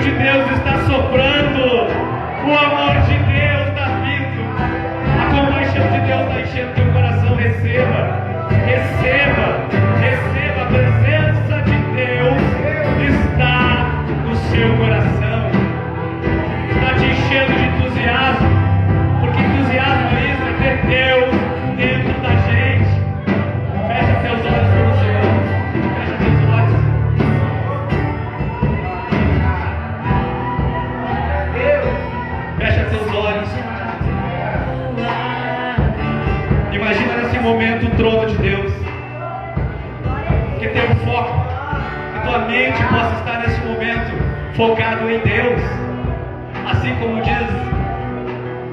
de Deus está soprando, o amor de Deus está vindo, a compaixão de Deus está enchendo teu coração. Receba a presença de Deus está no seu coração, está te enchendo de entusiasmo, porque entusiasmo é isso, é ter Deus dentro da gente. Fecha teus olhos para o Senhor, fecha teus olhos. Fecha teus olhos. Imagina nesse momento o trono de Deus, que teu foco, que tua mente possa estar nesse momento focado em Deus, assim como diz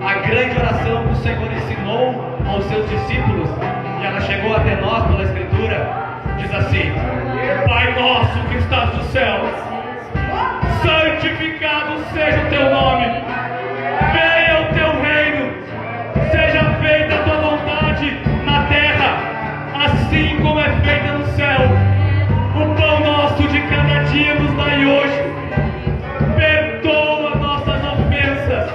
a grande oração que o Senhor ensinou aos seus discípulos, e ela chegou até nós pela Escritura. Diz assim: Pai nosso que estás nos céus, santificado seja o teu nome, venha o teu reino, seja feita a tua vontade na terra, assim como é feita no céu. O pão nosso de cada dia nos dai hoje, perdoa nossas ofensas,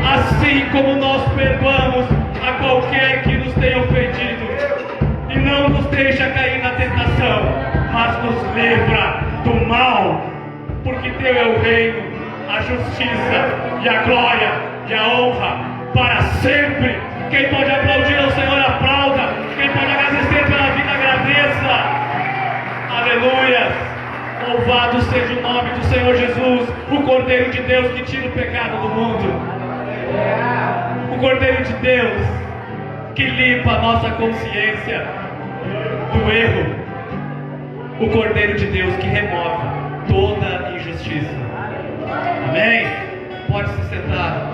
assim como nós perdoamos a qualquer que nos tenha ofendido, e não nos deixa cair na tentação, mas nos livra do mal, porque teu é o reino, a justiça e a glória e a honra para sempre. Quem pode aplaudir ao Senhor, aplauda. Quem pode agradecer pela vida, agradeça. Aleluia. Louvado seja o nome do Senhor Jesus, o Cordeiro de Deus que tira o pecado do mundo, o Cordeiro de Deus que limpa a nossa consciência do erro, o Cordeiro de Deus que remove toda injustiça. Amém? Pode se sentar.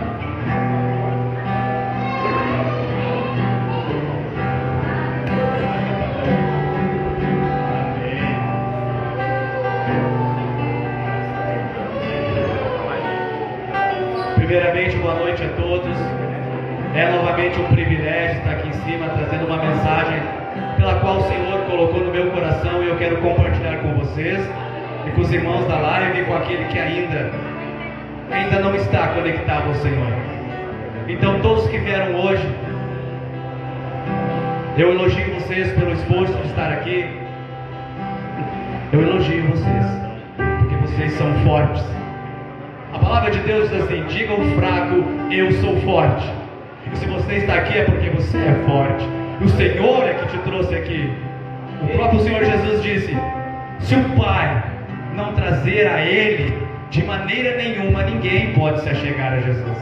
Primeiramente, boa noite a todos. É novamente um privilégio estar aqui em cima trazendo uma mensagem pela qual o Senhor colocou no meu coração, e eu quero compartilhar com vocês e com os irmãos da live e com aquele que ainda não está conectado ao Senhor. Então, todos que vieram hoje, eu elogio vocês pelo esforço de estar aqui. Eu elogio vocês porque vocês são fortes. A palavra de Deus diz assim: diga ao fraco, eu sou forte. E se você está aqui é porque você é forte. O Senhor é que te trouxe aqui. O próprio Senhor Jesus disse: se o Pai não trazer a Ele, de maneira nenhuma ninguém pode se achegar a Jesus.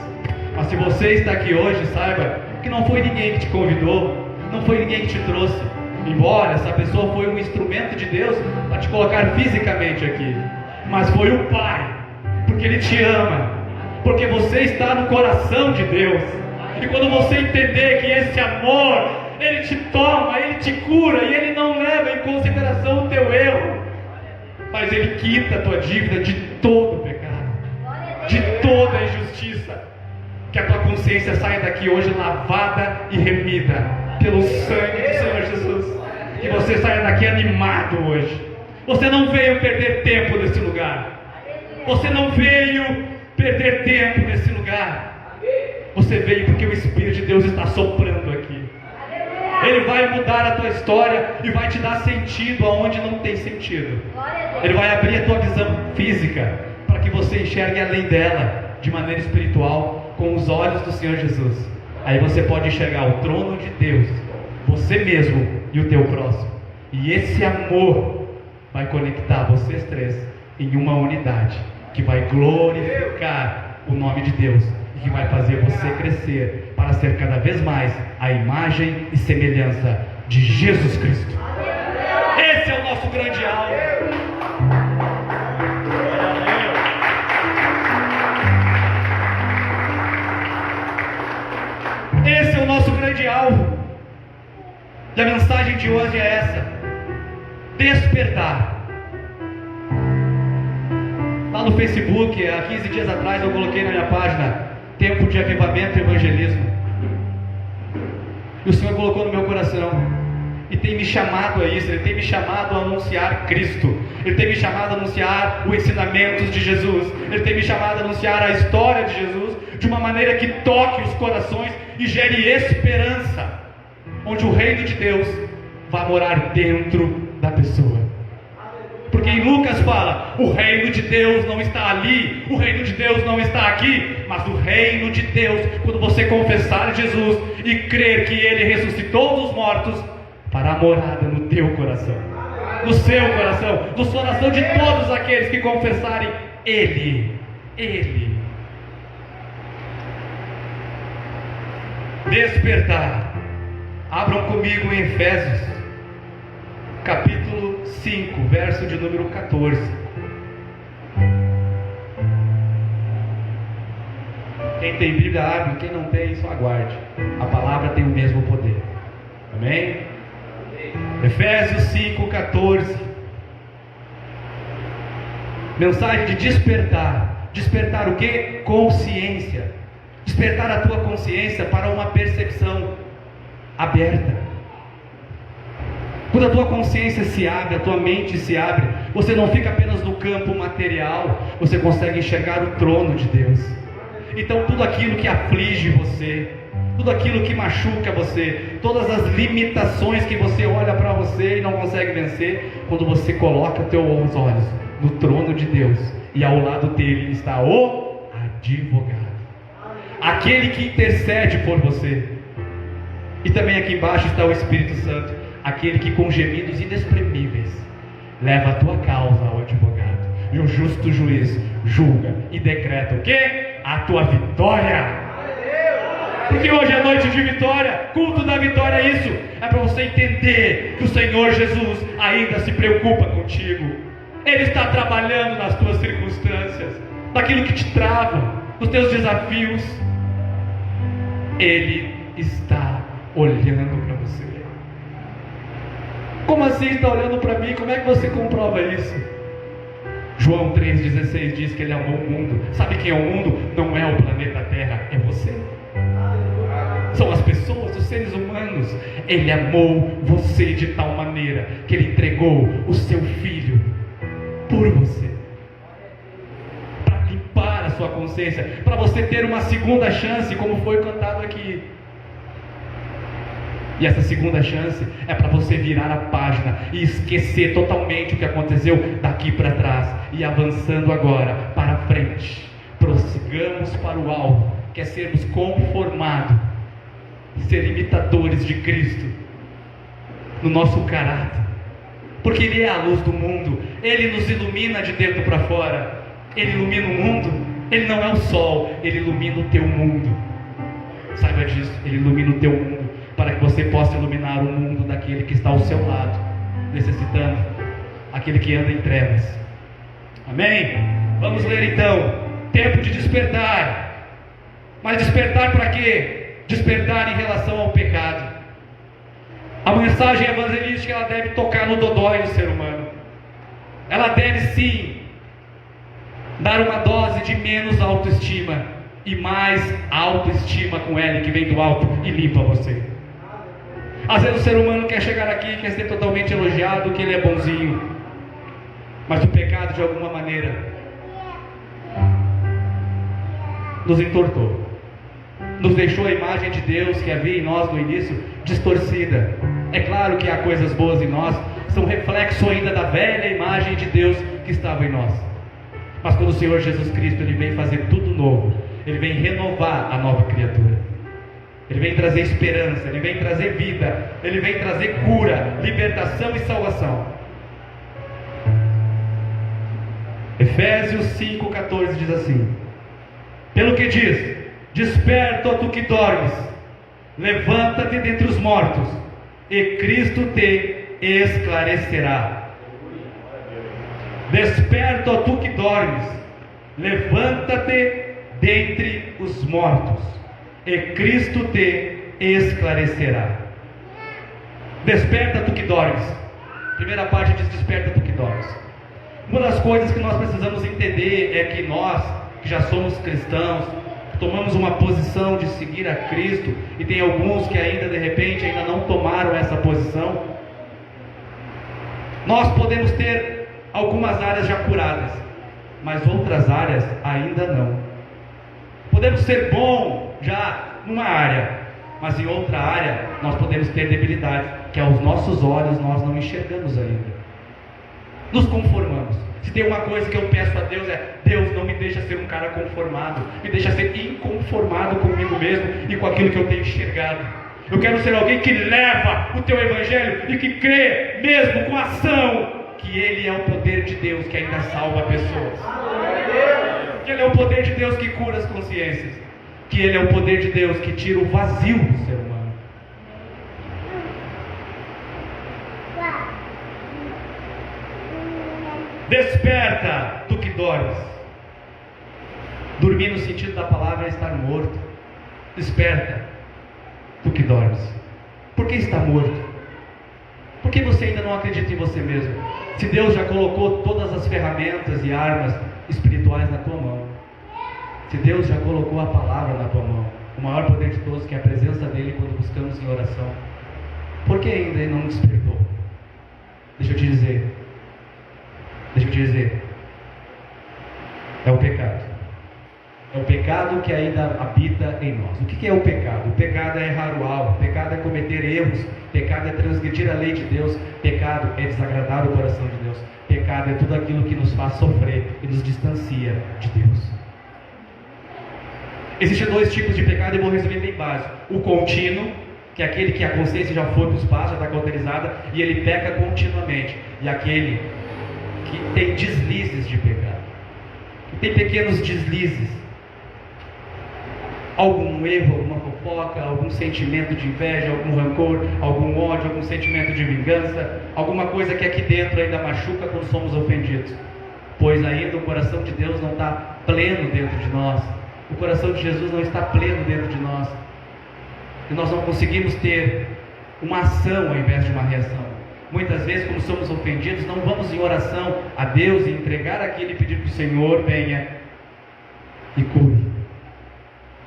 Mas se você está aqui hoje, saiba que não foi ninguém que te convidou, não foi ninguém que te trouxe. Embora essa pessoa foi um instrumento de Deus para te colocar fisicamente aqui, mas foi o Pai, porque Ele te ama, porque você está no coração de Deus. E quando você entender que esse amor, Ele te toma, Ele te cura, e Ele não leva em consideração o teu erro, mas Ele quita a tua dívida de todo o pecado, de toda a injustiça. Que a tua consciência saia daqui hoje lavada e remida pelo sangue do Senhor Jesus. Que você saia daqui animado hoje. Você não veio perder tempo nesse lugar. Você não veio perder tempo nesse lugar. Você veio porque o Espírito de Deus está soprando aqui. Ele vai mudar a tua história e vai te dar sentido aonde não tem sentido. Ele vai abrir a tua visão física para que você enxergue além dela, de maneira espiritual, com os olhos do Senhor Jesus. Aí você pode enxergar o trono de Deus, você mesmo e o teu próximo. E esse amor vai conectar vocês três em uma unidade, que vai glorificar o nome de Deus e que vai fazer você crescer para ser cada vez mais a imagem e semelhança de Jesus Cristo. Esse é o nosso grande alvo. Esse é o nosso grande alvo. E a mensagem de hoje é essa: despertar. Lá no Facebook, há 15 dias atrás, eu coloquei na minha página Tempo de Avivamento e Evangelismo. E o Senhor colocou no meu coração: e tem me chamado a isso. Ele tem me chamado a anunciar Cristo, Ele tem me chamado a anunciar os ensinamentos de Jesus, Ele tem me chamado a anunciar a história de Jesus de uma maneira que toque os corações e gere esperança, onde o reino de Deus vai morar dentro da pessoa. Porque em Lucas fala, o reino de Deus não está ali, o reino de Deus não está aqui, mas o reino de Deus, quando você confessar Jesus e crer que Ele ressuscitou dos mortos, fará morada no teu coração, no seu coração, no coração de todos aqueles que confessarem Ele. Despertar. Abram comigo em Efésios, capítulo 5, verso de número 14. Quem tem Bíblia, abre. Quem não tem, só aguarde. A palavra tem o mesmo poder. Amém? Efésios 5, 14. Mensagem de despertar. Despertar o que? Consciência. Despertar a tua consciência para uma percepção aberta. Quando a tua consciência se abre, a tua mente se abre, você não fica apenas no campo material, você consegue enxergar o trono de Deus. Então tudo aquilo que aflige você, tudo aquilo que machuca você, todas as limitações que você olha para você e não consegue vencer, quando você coloca teus olhos no trono de Deus, e ao lado dele está o advogado, aquele que intercede por você. E também aqui embaixo está o Espírito Santo, aquele que com gemidos inexprimíveis leva a tua causa ao advogado, e o justo juiz julga e decreta o quê? A tua vitória. Porque hoje é noite de vitória, culto da vitória é isso, é para você entender que o Senhor Jesus ainda se preocupa contigo. Ele está trabalhando nas tuas circunstâncias, naquilo que te trava, nos teus desafios. Ele está olhando para você. Como assim está olhando para mim? Como é que você comprova isso? João 3,16 diz que Ele amou o mundo. Sabe quem é o mundo? Não é o planeta Terra, é você. São as pessoas, os seres humanos. Ele amou você de tal maneira que Ele entregou o seu Filho por você, para limpar a sua consciência, para você ter uma segunda chance, como foi cantado aqui. E essa segunda chance é para você virar a página e esquecer totalmente o que aconteceu daqui para trás e avançando agora para frente. Prossigamos para o alvo, que é sermos conformados, ser imitadores de Cristo no nosso caráter, porque Ele é a luz do mundo. Ele nos ilumina de dentro para fora. Ele ilumina o mundo. Ele não é o sol, Ele ilumina o teu mundo. Saiba disso, Ele ilumina o teu mundo, para que você possa iluminar o mundo daquele que está ao seu lado, necessitando, aquele que anda em trevas. Amém? Vamos ler então. Tempo de despertar. Mas despertar para quê? Despertar em relação ao pecado. A mensagem evangelística, ela deve tocar no dodói do ser humano. Ela deve sim dar uma dose de menos autoestima e mais autoestima com Ele, que vem do alto e limpa você. Às vezes o ser humano quer chegar aqui e quer ser totalmente elogiado, que ele é bonzinho, mas o pecado de alguma maneira nos entortou, nos deixou a imagem de Deus que havia em nós no início distorcida. É claro que há coisas boas em nós, são reflexo ainda da velha imagem de Deus que estava em nós. Mas quando o Senhor Jesus Cristo, Ele vem fazer tudo novo, Ele vem renovar a nova criatura, Ele vem trazer esperança, Ele vem trazer vida, Ele vem trazer cura, libertação e salvação. Efésios 5,14 diz assim: pelo que diz, desperta, ó tu que dormes, levanta-te dentre os mortos, e Cristo te esclarecerá. Desperta, ó tu que dormes, levanta-te dentre os mortos, e Cristo te esclarecerá. Desperta, tu que dormes. Primeira parte diz: desperta, tu que dormes. Uma das coisas que nós precisamos entender é que nós, que já somos cristãos, tomamos uma posição de seguir a Cristo, e tem alguns que ainda de repente ainda não tomaram essa posição. Nós podemos ter algumas áreas já curadas, mas outras áreas ainda não. Podemos ser bom já numa área, mas em outra área nós podemos ter debilidade, que aos nossos olhos nós não enxergamos ainda. Nos conformamos. Se tem uma coisa que eu peço a Deus é: Deus, não me deixa ser um cara conformado, me deixa ser inconformado comigo mesmo e com aquilo que eu tenho enxergado. Eu quero ser alguém que leva o teu evangelho e que crê mesmo com ação que Ele é o poder de Deus que ainda salva pessoas, que Ele é o poder de Deus que cura as consciências, que Ele é o poder de Deus que tira o vazio do ser humano. Desperta, tu que dormes. Dormir no sentido da palavra é estar morto. Desperta, tu que dormes. Por que está morto? Por que você ainda não acredita em você mesmo? Se Deus já colocou todas as ferramentas e armas espirituais na tua mão, se Deus já colocou a palavra na tua mão, o maior poder de todos, que é a presença dEle quando buscamos em oração, por que ainda Ele não despertou? Deixa eu te dizer, é o pecado. É o pecado que ainda habita em nós. O que é o pecado? O pecado é errar o alvo, o pecado é cometer erros, o pecado é transgredir a lei de Deus, o pecado é desagradar o coração de Deus, o pecado é tudo aquilo que nos faz sofrer e nos distancia de Deus. Existem dois tipos de pecado e vou resumir bem básico. O contínuo, que é aquele que a consciência já foi para o espaço, já está cauterizada e ele peca continuamente. E aquele que tem deslizes de pecado, que tem pequenos deslizes, algum erro, alguma fofoca, algum sentimento de inveja, algum rancor, algum ódio, algum sentimento de vingança, alguma coisa que aqui dentro ainda machuca quando somos ofendidos, pois ainda o coração de Deus não está pleno dentro de nós, o coração de Jesus não está pleno dentro de nós, e nós não conseguimos ter uma ação ao invés de uma reação. Muitas vezes, quando somos ofendidos, não vamos em oração a Deus e entregar aquilo e pedir que o Senhor venha e cure.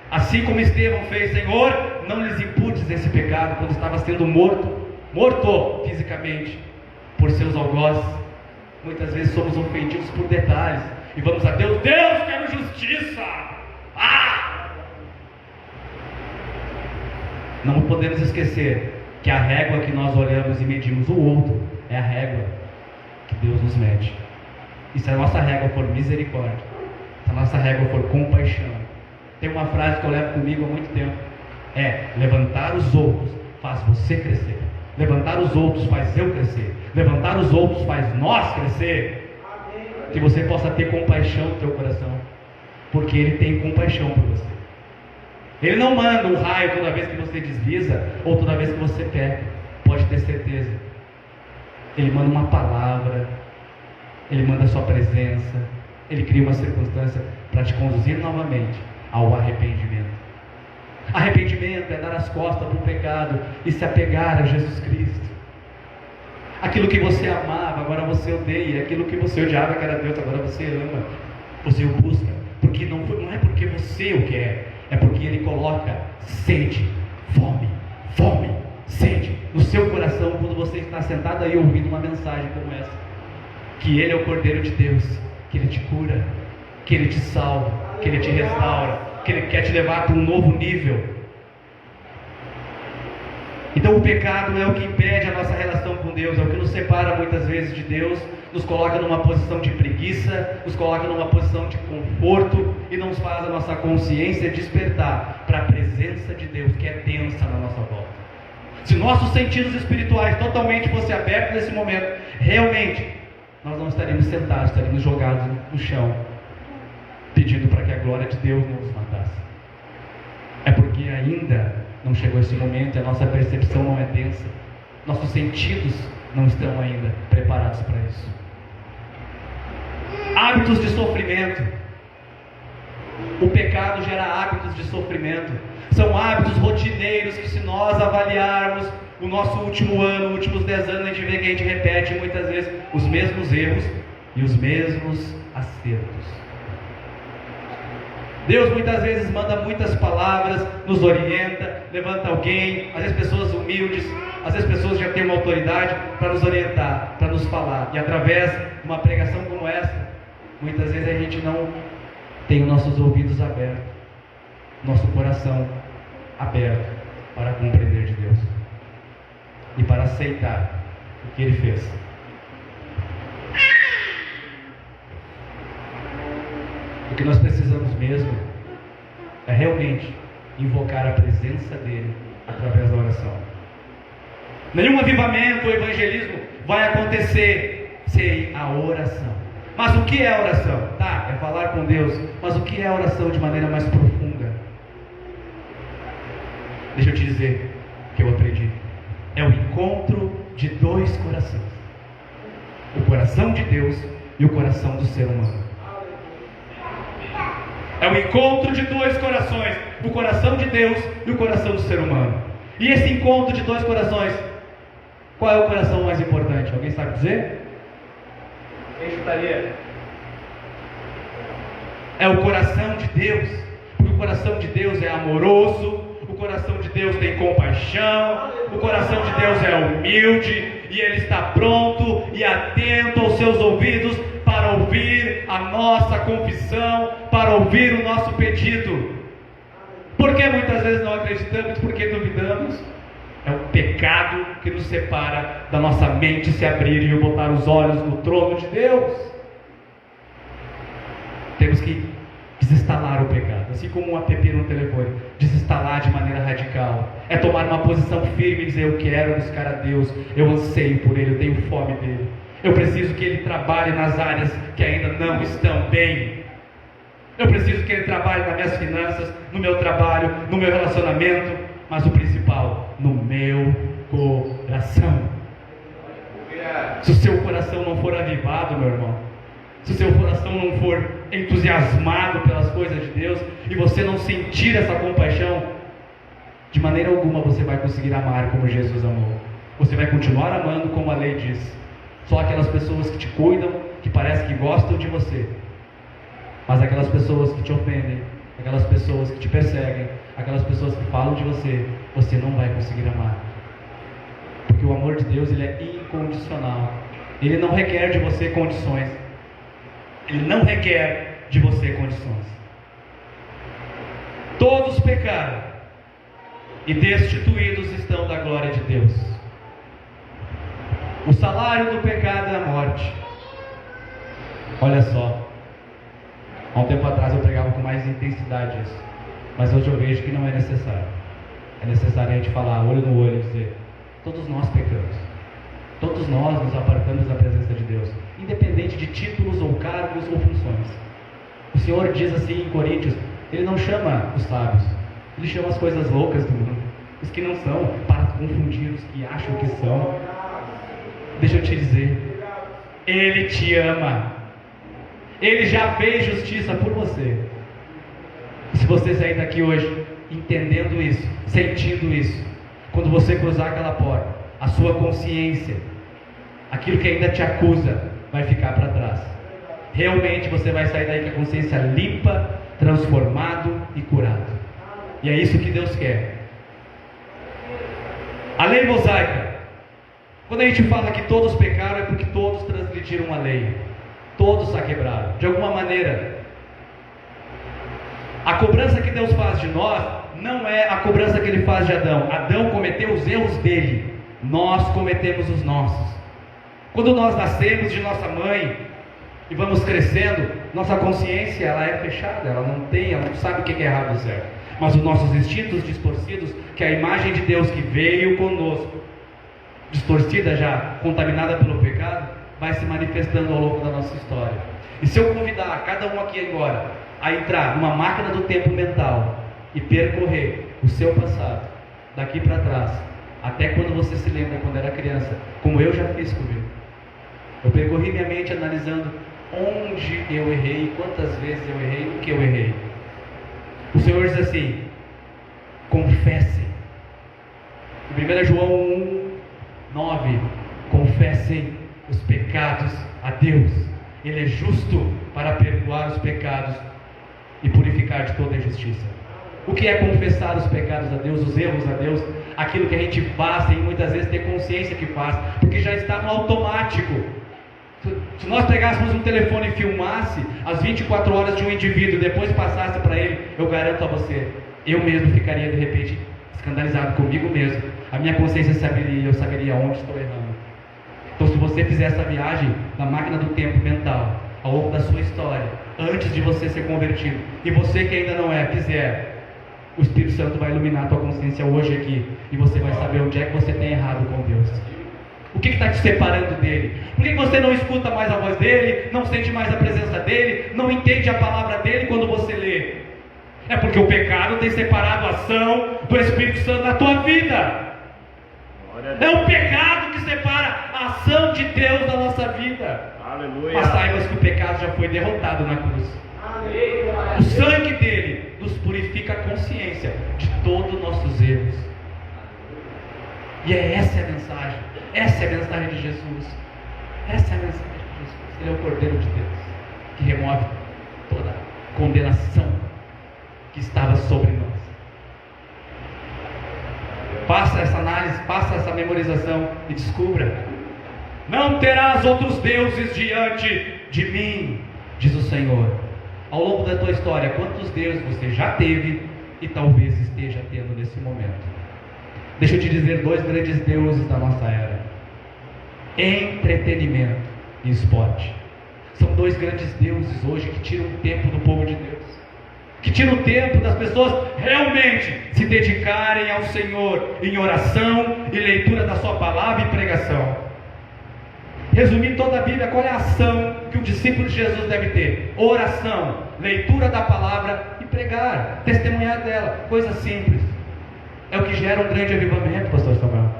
Assim como Estevão fez: Senhor, não lhes imputes esse pecado, quando estava sendo morto fisicamente por seus algozes. Muitas vezes somos ofendidos por detalhes e vamos a Deus: Deus, quero justiça. Não podemos esquecer que a régua que nós olhamos e medimos o outro é a régua que Deus nos mede. E se a nossa régua for misericórdia, se a nossa régua for compaixão, tem uma frase que eu levo comigo há muito tempo: levantar os outros faz você crescer, levantar os outros faz eu crescer, levantar os outros faz nós crescer. Que você possa ter compaixão no teu coração, porque Ele tem compaixão por você. Ele não manda um raio toda vez que você desliza ou toda vez que você peca, pode ter certeza. Ele manda uma palavra, Ele manda a sua presença, Ele cria uma circunstância para te conduzir novamente ao arrependimento. Arrependimento é dar as costas para o pecado e se apegar a Jesus Cristo. Aquilo que você amava, agora você odeia. Aquilo que você odiava, que era Deus, agora você ama, você o busca, porque não é porque você o quer, é porque Ele coloca sede, fome, sede no seu coração quando você está sentado aí ouvindo uma mensagem como essa, que Ele é o Cordeiro de Deus, que Ele te cura, que Ele te salva, que Ele te restaura, que Ele quer te levar para um novo nível. Então o pecado é o que impede a nossa relação com Deus, é o que nos separa muitas vezes de Deus, nos coloca numa posição de preguiça, nos coloca numa posição de conforto e não faz a nossa consciência despertar para a presença de Deus que é densa na nossa volta. Se nossos sentidos espirituais totalmente fossem abertos nesse momento, realmente nós não estaríamos sentados, estaríamos jogados no chão, pedindo para que a glória de Deus não nos matasse. É porque ainda não chegou esse momento e a nossa percepção não é densa, nossos sentidos não estão ainda preparados para isso. Hábitos de sofrimento. O pecado gera hábitos de sofrimento. São hábitos rotineiros que, se nós avaliarmos o nosso último ano, os últimos 10 anos, a gente vê que a gente repete muitas vezes os mesmos erros e os mesmos acertos. Deus muitas vezes manda muitas palavras, nos orienta, levanta alguém, às vezes pessoas humildes, às vezes pessoas que já têm uma autoridade para nos orientar, para nos falar. E através de uma pregação como essa, muitas vezes a gente não tem os nossos ouvidos abertos, nosso coração aberto para compreender de Deus e para aceitar o que Ele fez. O que nós precisamos mesmo é realmente invocar a presença dEle através da oração. Nenhum avivamento ou evangelismo vai acontecer sem a oração. Mas o que é a oração? Tá, é falar com Deus. Mas o que é a oração de maneira mais profunda? Deixa eu te dizer o que eu aprendi. É o encontro de dois corações. O coração de Deus e o coração do ser humano. É o encontro de dois corações, o coração de Deus e o coração do ser humano. E esse encontro de dois corações, qual é o coração mais importante? Alguém sabe dizer? Quem chutaria? É o coração de Deus, porque o coração de Deus é amoroso, o coração de Deus tem compaixão, o coração de Deus é humilde, e Ele está pronto e atento aos seus ouvidos para ouvir a nossa confissão, para ouvir o nosso pedido. Por que muitas vezes não acreditamos? Porque duvidamos. É o pecado que nos separa da nossa mente se abrir e botar os olhos no trono de Deus. Temos que desinstalar o pecado, assim como um app no telefone, desinstalar de maneira radical. É tomar uma posição firme e dizer: eu quero buscar a Deus, eu anseio por Ele, eu tenho fome dEle. Eu preciso que Ele trabalhe nas áreas que ainda não estão bem. Eu preciso que Ele trabalhe nas minhas finanças, no meu trabalho, no meu relacionamento, mas o principal, no meu coração. Se o seu coração não for avivado, meu irmão, se o seu coração não for entusiasmado pelas coisas de Deus, e você não sentir essa compaixão, de maneira alguma você vai conseguir amar como Jesus amou. Você vai continuar amando como a lei diz. Só aquelas pessoas que te cuidam, que parece que gostam de você, mas aquelas pessoas que te ofendem, aquelas pessoas que te perseguem, aquelas pessoas que falam de você, você não vai conseguir amar. Porque o amor de Deus, ele é incondicional. Ele não requer de você condições. Ele não requer de você condições. Todos pecaram e destituídos estão da glória de Deus. O salário do pecado é a morte. Olha só, há um tempo atrás eu pregava com mais intensidade isso, mas hoje eu vejo que não é necessário. É necessário a gente falar olho no olho e dizer: todos nós pecamos, todos nós nos apartamos da presença de Deus, independente de títulos ou cargos ou funções. O Senhor diz assim em Coríntios: Ele não chama os sábios, Ele chama as coisas loucas do mundo, os que não são, para confundir os que acham que são. Deixa eu te dizer, Ele te ama, Ele já fez justiça por você. E se você sair daqui hoje entendendo isso, sentindo isso, quando você cruzar aquela porta, a sua consciência, aquilo que ainda te acusa, vai ficar para trás. Realmente você vai sair daí com a consciência limpa, transformado e curado. E é isso que Deus quer. A lei mosaica, quando a gente fala que todos pecaram, é porque todos transgrediram a lei, todos a quebraram, de alguma maneira. A cobrança que Deus faz de nós não é a cobrança que Ele faz de Adão. Adão cometeu os erros dele, nós cometemos os nossos. Quando nós nascemos de nossa mãe e vamos crescendo, nossa consciência ela é fechada, ela não sabe o que é errado e certo. Mas os nossos instintos distorcidos, que é a imagem de Deus que veio conosco, distorcida já, contaminada pelo pecado, vai se manifestando ao longo da nossa história. E se eu convidar cada um aqui agora a entrar numa máquina do tempo mental e percorrer o seu passado, daqui para trás, até quando você se lembra quando era criança, como eu já fiz comigo, eu percorri minha mente analisando onde eu errei, quantas vezes eu errei, o que eu errei. O Senhor diz assim: confessem. Em 1 João 1:9, confessem os pecados a Deus. Ele é justo para perdoar os pecados e purificar de toda injustiça. O que é confessar os pecados a Deus, os erros a Deus, aquilo que a gente faz sem muitas vezes ter consciência que faz, porque já está no automático. Se nós pegássemos um telefone e filmasse as 24 horas de um indivíduo e depois passasse para ele, eu garanto a você, eu mesmo ficaria de repente escandalizado comigo mesmo. A minha consciência saberia, eu saberia onde estou errando. Então, se você fizer essa viagem na máquina do tempo mental, ao longo da sua história, antes de você ser convertido, e você que ainda não é, fizer, o Espírito Santo vai iluminar a tua consciência hoje aqui, e você vai saber onde é que você tem errado com Deus. O que está te separando dele? Por que você não escuta mais a voz dele, não sente mais a presença dele, não entende a palavra dele quando você lê? É porque o pecado tem separado a ação do Espírito Santo da tua vida. É o pecado que separa a ação de Deus da nossa vida. Aleluia. Mas saibas que o pecado já foi derrotado na cruz. O sangue dele nos purifica a consciência de todos os nossos erros. E essa é a mensagem. Essa é a mensagem de Jesus. Essa é a mensagem de Jesus. Ele é o Cordeiro de Deus, que remove toda a condenação que estava sobre nós. Faça essa análise, faça essa memorização e descubra: não terás outros deuses diante de mim, diz o Senhor. Ao longo da tua história, quantos deuses você já teve e talvez esteja tendo nesse momento? Deixa eu te dizer 2 grandes deuses da nossa era: entretenimento e esporte. São 2 grandes deuses hoje que tiram o tempo do povo de Deus, que tiram o tempo das pessoas realmente se dedicarem ao Senhor em oração e leitura da sua palavra e pregação. Resumir toda a Bíblia, qual é a ação que o discípulo de Jesus deve ter? Oração, leitura da palavra e pregar, testemunhar dela. Coisa simples. É o que gera um grande avivamento, pastor Samuel.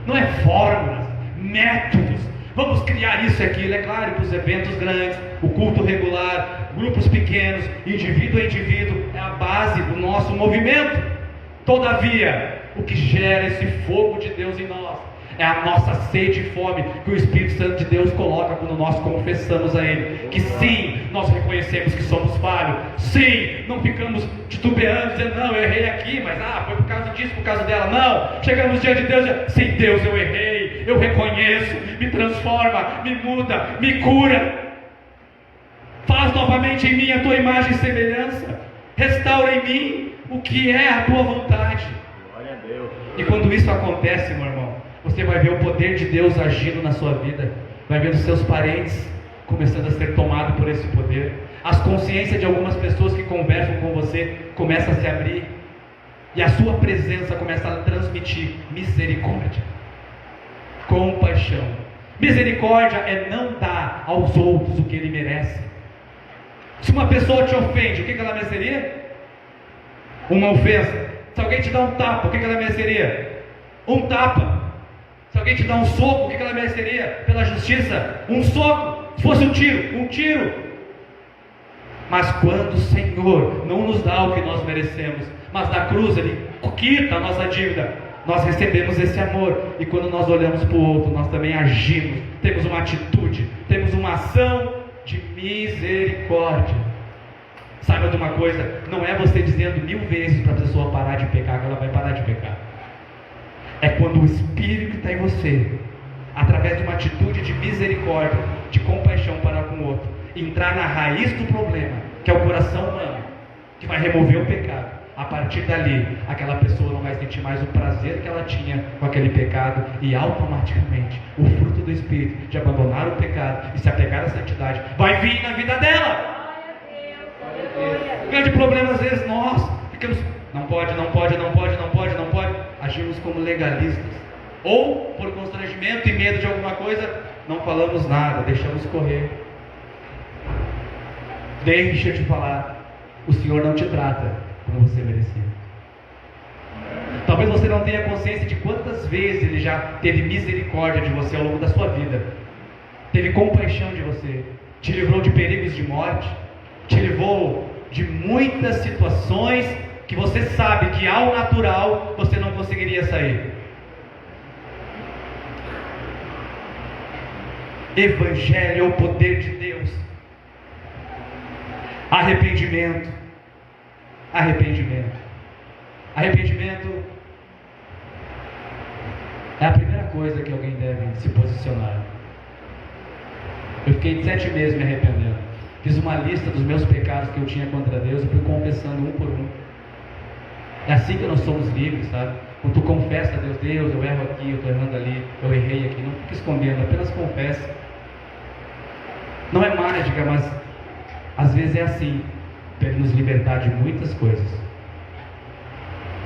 Não é fórmulas, métodos. Vamos criar isso e aquilo. É claro que os eventos grandes, o culto regular, grupos pequenos, indivíduo a indivíduo, é a base do nosso movimento. Todavia, o que gera esse fogo de Deus em nós é a nossa sede e fome que o Espírito Santo de Deus coloca quando nós confessamos a Ele. Que sim, nós reconhecemos que somos falhos. Sim, não ficamos titubeando, dizendo, não, eu errei aqui, mas foi por causa disso, por causa dela. Não, chegamos diante de Deus e dizemos, sim, Deus, eu errei, eu reconheço, me transforma, me muda, me cura. Faz novamente em mim a tua imagem e semelhança. Restaura em mim o que é a tua vontade. Glória a Deus. E quando isso acontece, meu irmão, você vai ver o poder de Deus agindo na sua vida. Vai ver os seus parentes começando a ser tomados por esse poder. As consciências de algumas pessoas que conversam com você começam a se abrir. E a sua presença começa a transmitir misericórdia, compaixão. Misericórdia é não dar aos outros o que ele merece. Se uma pessoa te ofende, o que ela mereceria? Uma ofensa. Se alguém te dá um tapa, o que ela mereceria? Um tapa. Se alguém te dá um soco, o que ela mereceria? Pela justiça? Um soco. Se fosse um tiro. Mas quando o Senhor não nos dá o que nós merecemos, mas na cruz Ele quita a nossa dívida, nós recebemos esse amor. E quando nós olhamos para o outro, nós também agimos, temos uma atitude, temos uma ação de misericórdia. Saiba de uma coisa, não é você dizendo 1000 vezes para a pessoa parar de pecar que ela vai parar de pecar. É quando o Espírito que está em você, através de uma atitude de misericórdia, de compaixão para com o outro, entrar na raiz do problema, que é o coração humano, que vai remover o pecado. A partir dali, aquela pessoa não vai sentir mais o prazer que ela tinha com aquele pecado, e automaticamente o fruto do Espírito de abandonar o pecado e se apegar à santidade vai vir na vida dela. O grande problema às vezes nós ficamos, não pode, agimos como legalistas, ou por constrangimento e medo de alguma coisa, não falamos nada, deixamos correr. Deixa eu te falar, o Senhor não te trata como você merecia. Talvez você não tenha consciência de quantas vezes Ele já teve misericórdia de você ao longo da sua vida, teve compaixão de você, te livrou de perigos de morte, te livrou de muitas situações que você sabe que ao natural você não conseguiria sair. Evangelho é o poder de Deus. Arrependimento. Arrependimento. Arrependimento é a primeira coisa que alguém deve se posicionar. Eu fiquei 7 meses me arrependendo. Fiz uma lista dos meus pecados que eu tinha contra Deus e fui confessando um por um. É assim que nós somos livres, sabe? Quando tu confessa a Deus, Deus, eu erro aqui, eu estou errando ali, eu errei aqui. Não fica escondendo, apenas confessa. Não é mágica, mas às vezes é assim, para Ele nos libertar de muitas coisas.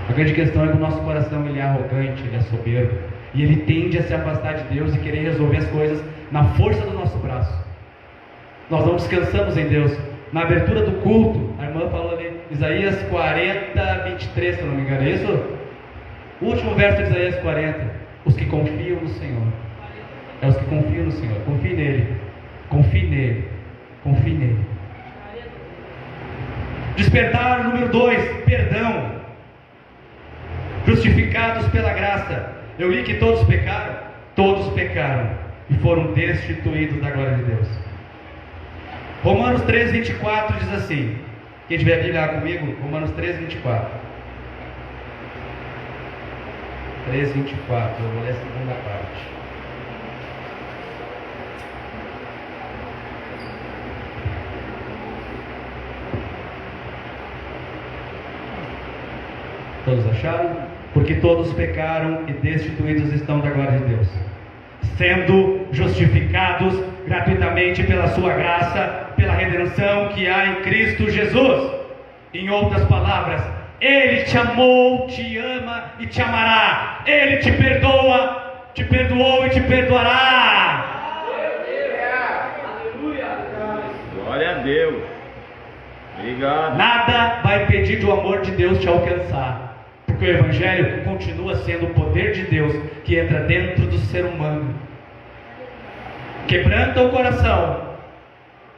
A grande questão é que o nosso coração ele é arrogante, ele é soberbo, e ele tende a se afastar de Deus e querer resolver as coisas na força do nosso braço. Nós não descansamos em Deus. Na abertura do culto, a irmã falou ali, Isaías 40, 23, se eu não me engano, é isso? O último verso de Isaías 40, os que confiam no Senhor. É os que confiam no Senhor, confie nele, confie nele, confie nele. Despertar número 2, perdão. Justificados pela graça. Eu li que todos pecaram e foram destituídos da glória de Deus. Romanos 3, 24 diz assim, quem tiver a Bíblia comigo, Romanos 3, 24. 3, 24, eu vou ler a segunda parte. Todos acharam? Porque todos pecaram e destituídos estão da glória de Deus, sendo justificados gratuitamente pela sua graça, pela redenção que há em Cristo Jesus. Em outras palavras, Ele te amou, te ama e te amará. Ele te perdoa, te perdoou e te perdoará. Glória a Deus. Obrigado. Nada vai impedir do amor de Deus te alcançar, porque o Evangelho continua sendo o poder de Deus que entra dentro do ser humano, quebranta o coração,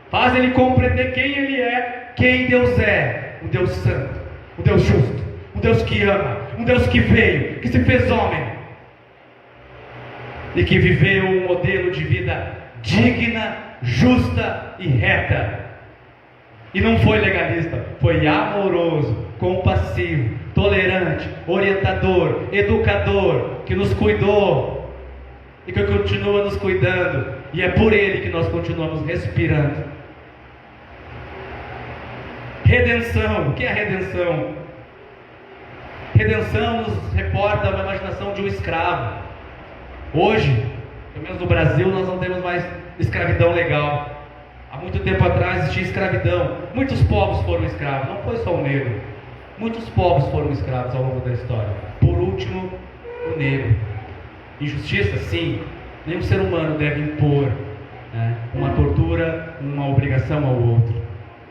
faz ele compreender quem ele é, quem Deus é, um Deus santo, um Deus justo, um Deus que ama, um Deus que veio, que se fez homem e que viveu um modelo de vida digna, justa e reta. E não foi legalista, foi amoroso, compassivo, tolerante, orientador, educador, que nos cuidou e que continua nos cuidando, e é por Ele que nós continuamos respirando. Redenção, o que é redenção? Redenção nos reporta uma imaginação de um escravo. Hoje, pelo menos no Brasil, nós não temos mais escravidão legal. Há muito tempo atrás existia escravidão. Muitos povos foram escravos, não foi só o negro. Muitos povos foram escravos ao longo da história. Por último, o negro. Injustiça, sim. Nenhum ser humano deve impor uma tortura, uma obrigação ao outro.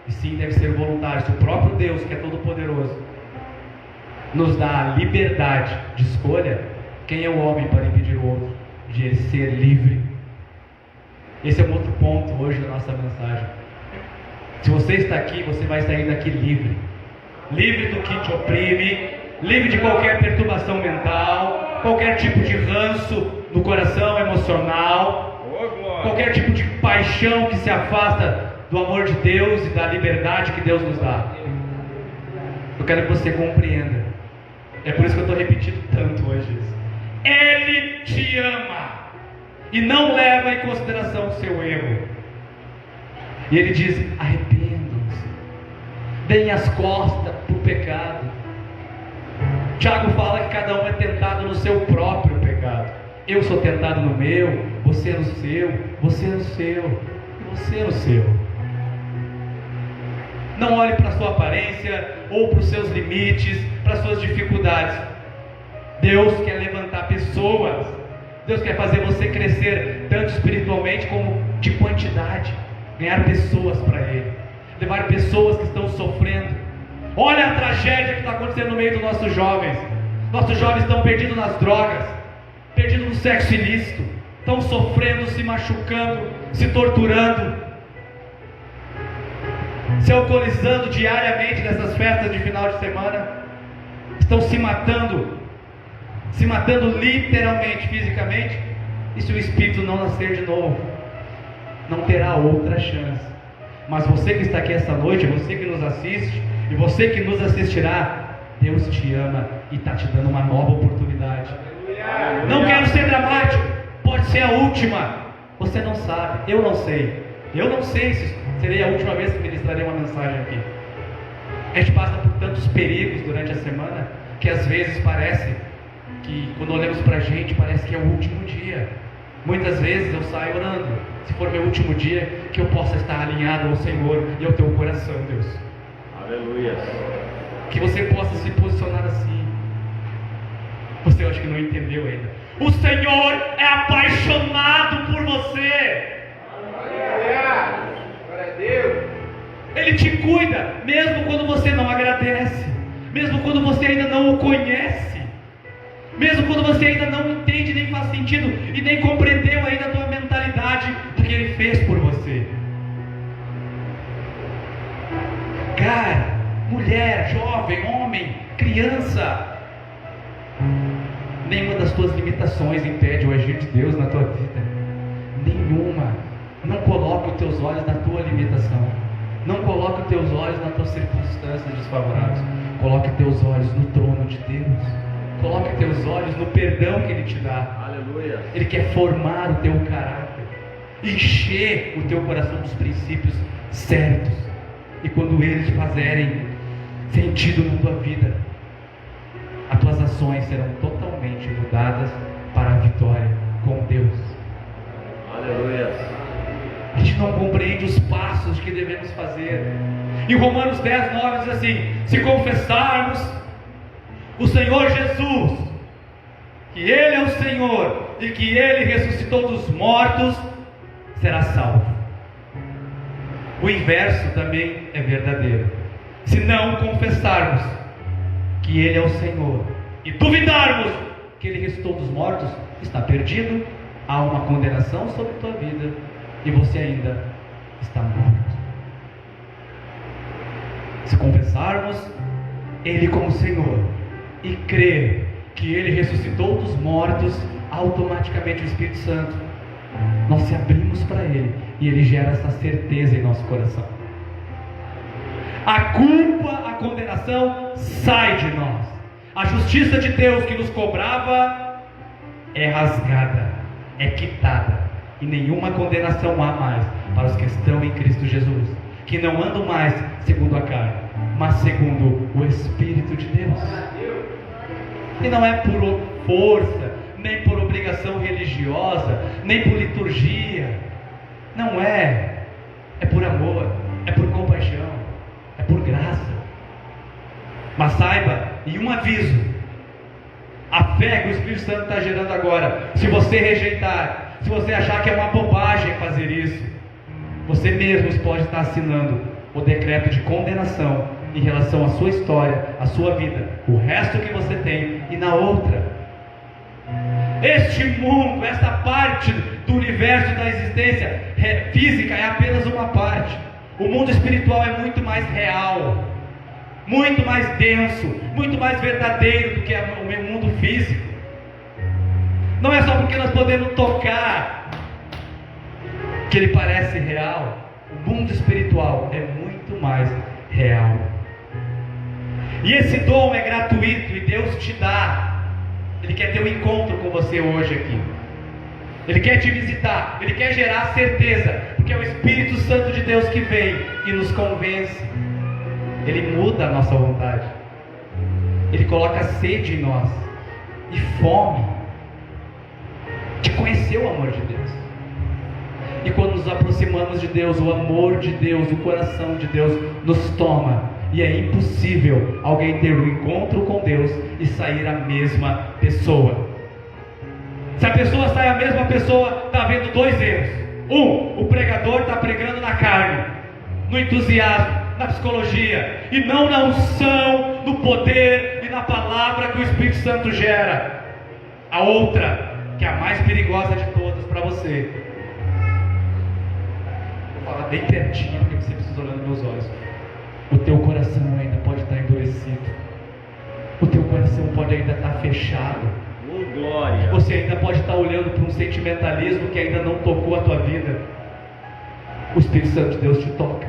E sim, deve ser voluntário. Se o próprio Deus, que é todo poderoso, nos dá a liberdade de escolha, quem é o homem para impedir o outro de ele ser livre? Esse é um outro ponto hoje da nossa mensagem. Se você está aqui, você vai sair daqui livre. Livre do que te oprime, livre de qualquer perturbação mental, qualquer tipo de ranço no coração emocional, qualquer tipo de paixão que se afasta do amor de Deus e da liberdade que Deus nos dá. Eu quero que você compreenda. É por isso que eu estou repetindo tanto hoje isso. Ele te ama e não leva em consideração o seu erro. E Ele diz: arrependam-se, deem as costas para o pecado. Tiago fala que cada um é tentado no seu próprio pecado. Eu sou tentado no meu, você no seu, você no seu, e você no seu. Não olhe para a sua aparência, ou para os seus limites, para as suas dificuldades. Deus quer levantar pessoas. Deus quer fazer você crescer, tanto espiritualmente como de quantidade. Ganhar pessoas para Ele. Levar pessoas que estão sofrendo. Olha a tragédia que está acontecendo no meio dos nossos jovens. Nossos jovens estão perdidos nas drogas, perdidos no sexo ilícito, estão sofrendo, se machucando, se torturando, se alcoolizando diariamente nessas festas de final de semana. Estão se matando literalmente, fisicamente. E se o espírito não nascer de novo, não terá outra chance. Mas você que está aqui essa noite, você que nos assiste e você que nos assistirá, Deus te ama e está te dando uma nova oportunidade. Não quero ser dramático, pode ser a última. Você não sabe, eu não sei. Eu não sei se seria a última vez que ministrarei uma mensagem aqui. A gente passa por tantos perigos durante a semana que às vezes parece que quando olhamos para a gente parece que é o último dia. Muitas vezes eu saio orando, se for meu último dia, que eu possa estar alinhado ao Senhor e ao teu coração, Deus. Aleluia. Que você possa se posicionar assim. Você, eu acho que não entendeu ainda. O Senhor é apaixonado por você. Ele te cuida, mesmo quando você não agradece, mesmo quando você ainda não o conhece, mesmo quando você ainda não entende, nem faz sentido e nem compreendeu ainda a tua mentalidade do que Ele fez por você. Cara, mulher, jovem, homem, criança, nenhuma das tuas limitações impede o agir de Deus na tua vida. Nenhuma. Não coloque os teus olhos na tua limitação. Não coloque os teus olhos nas tuas circunstâncias desfavoráveis. Coloque os teus olhos no trono de Deus. Coloque os teus olhos no perdão que Ele te dá. Aleluia. Ele quer formar o teu caráter, encher o teu coração dos princípios certos. E quando eles fazerem sentido na tua vida, as tuas ações serão totalmente mudadas para a vitória com Deus. Aleluia. A gente não compreende os passos que devemos fazer. Em Romanos 10:9 diz assim: se confessarmos o Senhor Jesus, que Ele é o Senhor e que Ele ressuscitou dos mortos, será salvo. O inverso também é verdadeiro. Se não confessarmos que Ele é o Senhor e duvidarmos que Ele ressuscitou dos mortos, está perdido. Há uma condenação sobre a tua vida e você ainda está morto. Se confessarmos Ele como Senhor e crer que Ele ressuscitou dos mortos, automaticamente o Espírito Santo, nós se abrimos para Ele e Ele gera essa certeza em nosso coração. A culpa, a condenação sai de nós. A justiça de Deus que nos cobrava é rasgada, é quitada, e nenhuma condenação há mais para os que estão em Cristo Jesus, que não andam mais segundo a carne, mas segundo o Espírito de Deus. E não é por força, nem por obrigação religiosa, nem por liturgia. Não é. É por amor, é por compaixão, é por graça. Mas saiba, e um aviso: a fé que o Espírito Santo está gerando agora, se você rejeitar, se você achar que é uma bobagem fazer isso, você mesmo pode estar assinando o decreto de condenação em relação à sua história, à sua vida, o resto que você tem e na outra. Este mundo, esta parte do universo da existência física é apenas uma parte. O mundo espiritual é muito mais real, muito mais denso, muito mais verdadeiro do que o meu mundo físico. Não é só porque nós podemos tocar que ele parece real. O mundo espiritual é muito mais real. E esse dom é gratuito e Deus te dá. Ele quer ter um encontro com você hoje aqui. Ele quer te visitar, Ele quer gerar certeza, porque é o Espírito Santo de Deus que vem e nos convence. Ele muda a nossa vontade, Ele coloca sede em nós e fome de conhecer o amor de Deus. E quando nos aproximamos de Deus, o amor de Deus, o coração de Deus nos toma, e é impossível alguém ter um encontro com Deus e sair a mesma pessoa. Se a pessoa sai a mesma pessoa, está havendo dois erros. O pregador está pregando na carne, no entusiasmo, na psicologia, e não na unção, no poder e na palavra que o Espírito Santo gera. A outra, que é a mais perigosa de todas para você, vou falar bem pertinho, porque você precisa olhar nos meus olhos. O teu coração ainda pode estar endurecido, o teu coração pode ainda estar fechado. Glória. Você ainda pode estar olhando para um sentimentalismo que ainda não tocou a tua vida. O Espírito Santo de Deus te toca.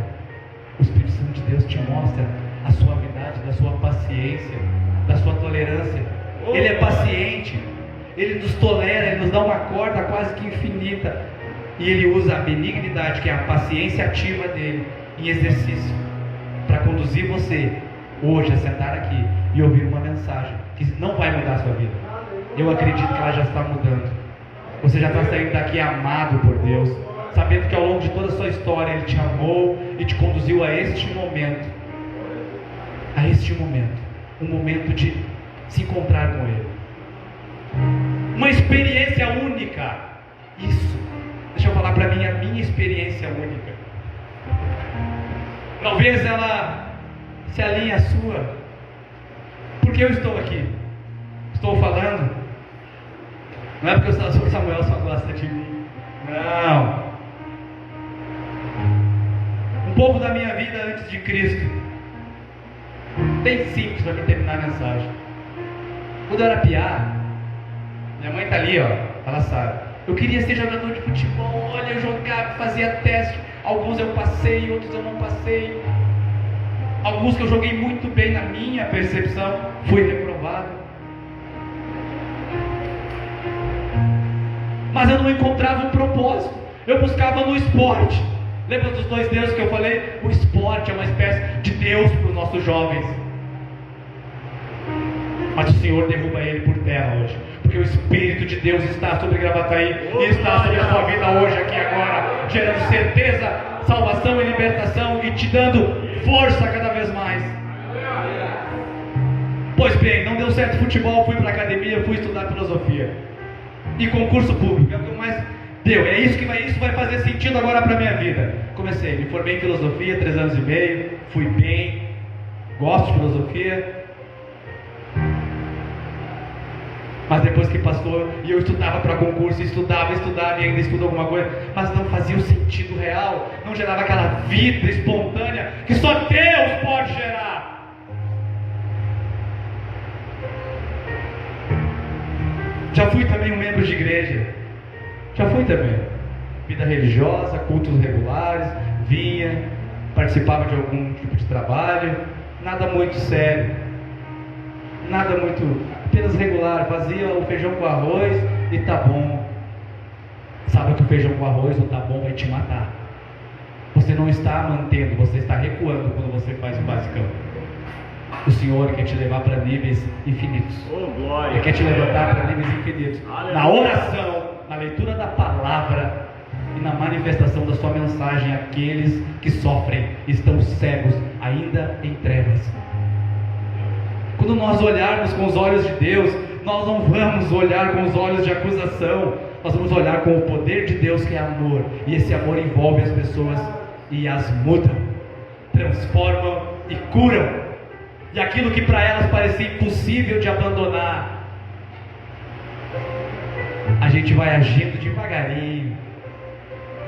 O Espírito Santo de Deus te mostra a suavidade da sua paciência, da sua tolerância. Ele é paciente, Ele nos tolera, Ele nos dá uma corda quase que infinita. E Ele usa a benignidade, que é a paciência ativa dEle, em exercício, para conduzir você hoje a sentar aqui e ouvir uma mensagem que não vai mudar a sua vida. Eu acredito que ela já está mudando. Você já está saindo daqui amado por Deus, sabendo que ao longo de toda a sua história Ele te amou e te conduziu a este momento. A este momento. Um momento de se encontrar com Ele. Uma experiência única. Isso. Deixa eu falar para mim a minha experiência única. Talvez ela se alinhe à sua. Porque eu estou aqui. Estou falando. Não é porque o pastor Samuel só gosta de mim. Não. Um pouco da minha vida antes de Cristo. Bem simples para mim terminar a mensagem. Quando eu era piá, minha mãe está ali, ó, ela sabe. Eu queria ser jogador de futebol. Olha, eu jogava, fazia teste. Alguns eu passei, outros eu não passei. Alguns que eu joguei muito bem na minha percepção, fui reprovado. Mas eu não encontrava um propósito. Eu buscava no esporte. Lembra dos 2 deuses que eu falei? O esporte é uma espécie de Deus para os nossos jovens. Mas o Senhor derruba ele por terra hoje. Porque o Espírito de Deus está sobre Gravataí e está sobre a sua vida hoje, aqui agora, gerando certeza, salvação e libertação e te dando força cada vez mais. Pois bem, não deu certo futebol, fui para a academia, fui estudar filosofia e concurso público, é o que mais deu. Isso vai fazer sentido agora para a minha vida. Comecei, me formei em filosofia, 3 anos e meio, fui bem, gosto de filosofia. Mas depois que passou, e eu estudava para concurso, estudava e ainda estudo alguma coisa, mas não fazia o sentido real, não gerava aquela vida espontânea que só Deus pode gerar. Já fui também um membro de igreja, vida religiosa, cultos regulares, vinha, participava de algum tipo de trabalho, nada muito sério, nada muito, apenas regular, fazia o feijão com arroz e tá bom. Sabe que o feijão com arroz ou tá bom vai te matar. Você não está mantendo, você está recuando quando você faz o basicão. O Senhor quer te levar para níveis infinitos. Ele quer te levantar para níveis infinitos. Na oração, na leitura da palavra e na manifestação da sua mensagem àqueles que sofrem, estão cegos, ainda em trevas. Quando nós olharmos com os olhos de Deus, nós não vamos olhar com os olhos de acusação, nós vamos olhar com o poder de Deus, que é amor, e esse amor envolve as pessoas e as mudam, transformam e curam, e aquilo que para elas parecia impossível de abandonar, a gente vai agindo devagarinho,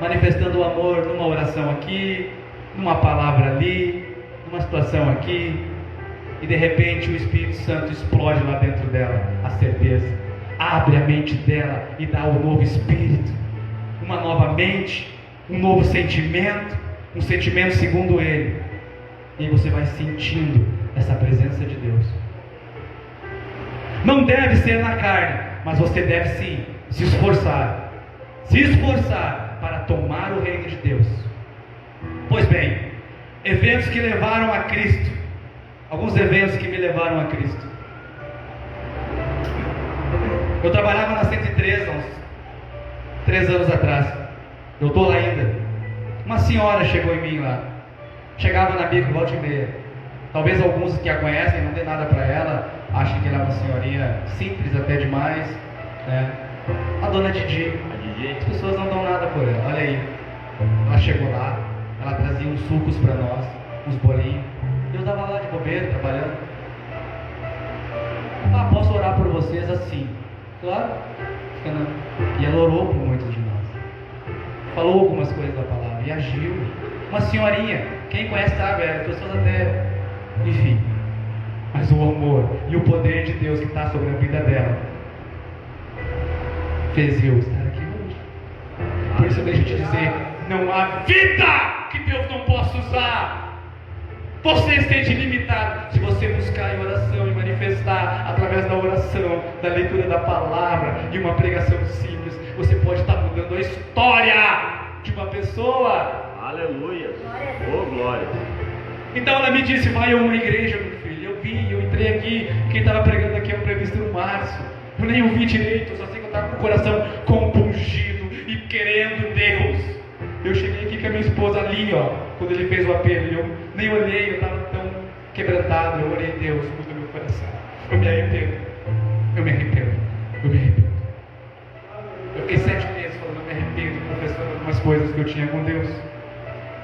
manifestando o amor numa oração aqui, numa palavra ali, numa situação aqui. E de repente o Espírito Santo explode lá dentro dela, a certeza, abre a mente dela e dá um novo espírito, uma nova mente, um novo sentimento, um sentimento segundo Ele, e você vai sentindo essa presença de Deus. Não deve ser na carne, mas você deve sim se esforçar para tomar o reino de Deus. Pois bem, eventos que levaram a Cristo. Alguns eventos que me levaram a Cristo. Eu trabalhava na 103 há uns 3 anos atrás. Eu estou lá ainda. Uma senhora chegou em mim lá. Chegava na bico, volta e meia. Talvez alguns que a conhecem não dê nada para ela, achem que ela é uma senhorinha simples até demais, né? A dona Didi. As pessoas não dão nada por ela. Olha aí. Ela chegou lá, ela trazia uns sucos para nós, uns bolinhos. Eu estava lá de bobeira, trabalhando. Posso orar por vocês assim? Claro. E ela orou por muitos de nós. Falou algumas coisas da palavra e agiu. Uma senhorinha, quem conhece sabe, as pessoas até, enfim. Mas o amor e o poder de Deus que está sobre a vida dela fez eu estar aqui hoje. Por isso eu deixo te dizer, Não há vida que Deus não possa usar. Você esteja limitado. Se você buscar em oração e manifestar através da oração, da leitura da palavra e uma pregação simples, você pode estar mudando a história de uma pessoa. Aleluia. Oh, glória. Então ela me disse: vai a uma igreja, meu filho. Eu vim, eu entrei aqui. Quem estava pregando aqui é o presbítero Márcio. Eu nem ouvi direito, eu só sei que eu estava com o coração compungido e querendo Deus. Eu cheguei aqui com a minha esposa ali, quando ele fez o apelo, e eu nem olhei, eu estava tão quebrantado. Eu orei: Deus, muda meu coração. Eu me arrependo. Eu me arrependo. Eu me arrependo. Eu fiquei 7 meses falando: eu me arrependo, confessando algumas coisas que eu tinha com Deus.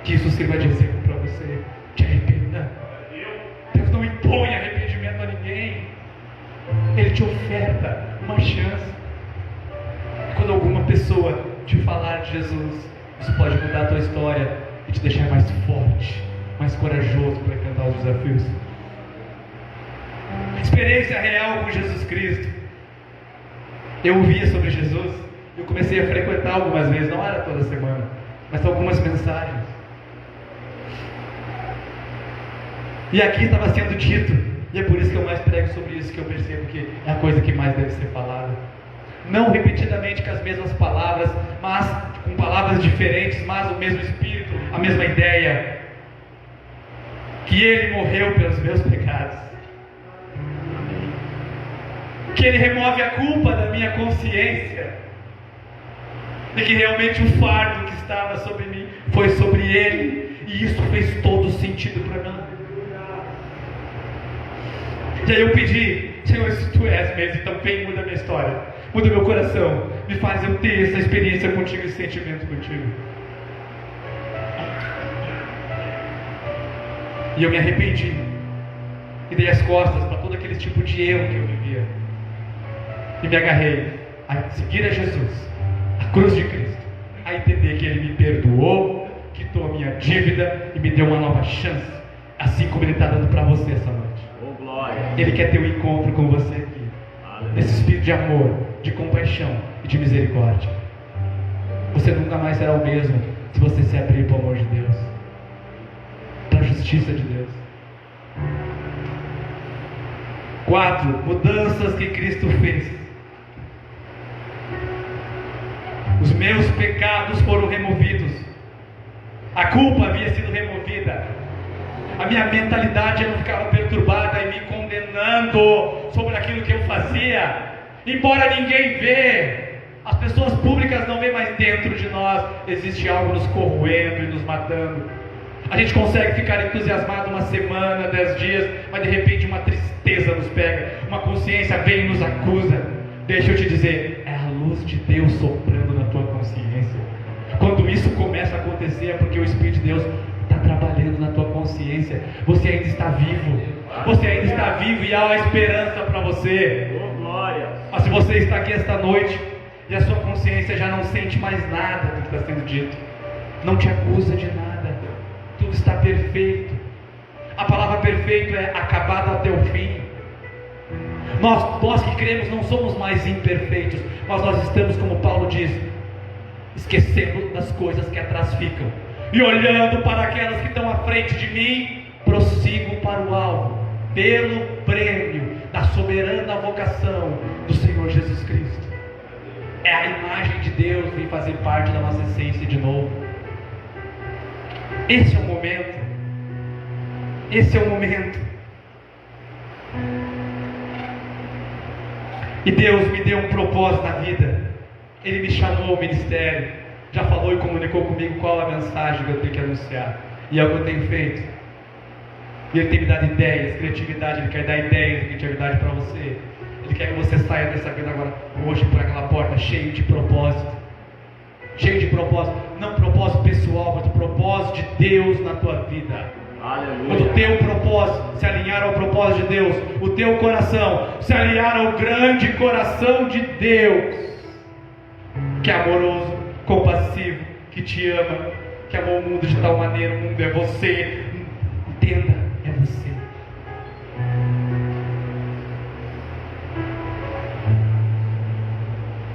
Que isso sirva de exemplo para você. Te arrependa. Deus não impõe arrependimento a ninguém. Ele te oferta uma chance. Quando alguma pessoa te falar de Jesus, isso pode mudar a tua história e te deixar mais forte, mais corajoso para enfrentar os desafios. Experiência real com Jesus Cristo. Eu ouvia sobre Jesus, eu comecei a frequentar algumas vezes, não era toda semana, mas algumas mensagens. E aqui estava sendo dito, e é por isso que eu mais prego sobre isso, que eu percebo que é a coisa que mais deve ser falada. Não repetidamente com as mesmas palavras, mas com palavras diferentes, mas o mesmo Espírito, a mesma ideia. Que Ele morreu pelos meus pecados. Que Ele remove a culpa da minha consciência. E que realmente o fardo que estava sobre mim foi sobre Ele. E isso fez todo sentido para mim. E aí eu pedi: Senhor, se Tu és mesmo, então vem, muda a minha história, muda meu coração, me faz eu ter essa experiência contigo, esse sentimento contigo. E eu me arrependi e dei as costas para todo aquele tipo de erro que eu vivia, e me agarrei a seguir a Jesus, a cruz de Cristo, a entender que Ele me perdoou, quitou a minha dívida e me deu uma nova chance, assim como Ele está dando para você essa noite. Ele quer ter um encontro com você aqui, nesse espírito de amor, de compaixão e de misericórdia. Você nunca mais será o mesmo se você se abrir para o amor de Deus, para a justiça de Deus. 4. Mudanças que Cristo fez. Os meus pecados foram removidos. A culpa havia sido removida. A minha mentalidade não ficava perturbada e me condenando sobre aquilo que eu fazia. Embora ninguém vê, as pessoas públicas não veem, mais dentro de nós existe algo nos corroendo e nos matando. A gente consegue ficar entusiasmado uma semana, 10 dias, mas de repente uma tristeza nos pega, uma consciência vem e nos acusa. Deixa eu te dizer, é a luz de Deus soprando na tua consciência. Quando isso começa a acontecer, é porque o Espírito de Deus está trabalhando na tua consciência. Você ainda está vivo. Você ainda está vivo e há uma esperança para você. Oh, glória. Mas se você está aqui esta noite e a sua consciência já não sente mais nada do que está sendo dito, não te acusa de nada, tudo está perfeito. A palavra perfeito é acabado até o fim. Nós que cremos não somos mais imperfeitos, mas nós estamos, como Paulo diz, esquecendo das coisas que atrás ficam e olhando para aquelas que estão à frente de mim, prossigo para o alvo, pelo prêmio da soberana vocação do Senhor Jesus Cristo. É a imagem de Deus vir fazer parte da nossa essência de novo. Esse é o momento. Esse é o momento. E Deus me deu um propósito na vida. Ele me chamou ao ministério. Já falou e comunicou comigo qual a mensagem que eu tenho que anunciar. E é o que eu tenho feito. E Ele tem me dado ideias, criatividade. Ele quer dar ideias e criatividade para você. Ele quer que você saia dessa vida agora, hoje, por aquela porta cheio de propósito. Cheio de propósito. Não propósito pessoal, mas o propósito de Deus na tua vida. Aleluia. Quando o teu propósito se alinhar ao propósito de Deus, o teu coração se alinhar ao grande coração de Deus, que é amoroso, compassivo, que te ama, que amou o mundo de tal maneira. O mundo é você. Entenda, é você.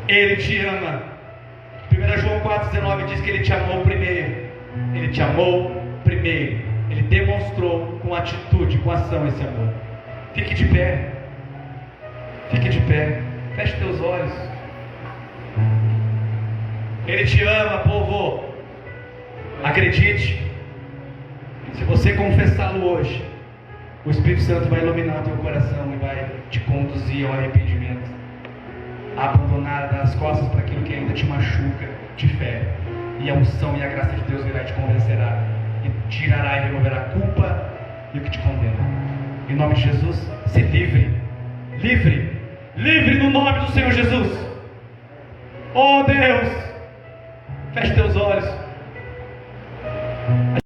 Ele te ama. 1 João 4,19 diz que Ele te amou primeiro. Ele te amou primeiro. Ele demonstrou com atitude, com ação esse amor. Fique de pé. Fique de pé. Feche teus olhos. Ele te ama, povo. Acredite. Se você confessá-lo hoje, o Espírito Santo vai iluminar o teu coração e vai te conduzir ao arrependimento. A abandonar, dar as costas para aquilo que ainda te machuca, te fere. E a unção e a graça de Deus virá e te convencerá. E tirará e removerá a culpa e o que te condena. Em nome de Jesus, se livre. Livre. Livre no nome do Senhor Jesus. Oh Deus. Feche teus olhos.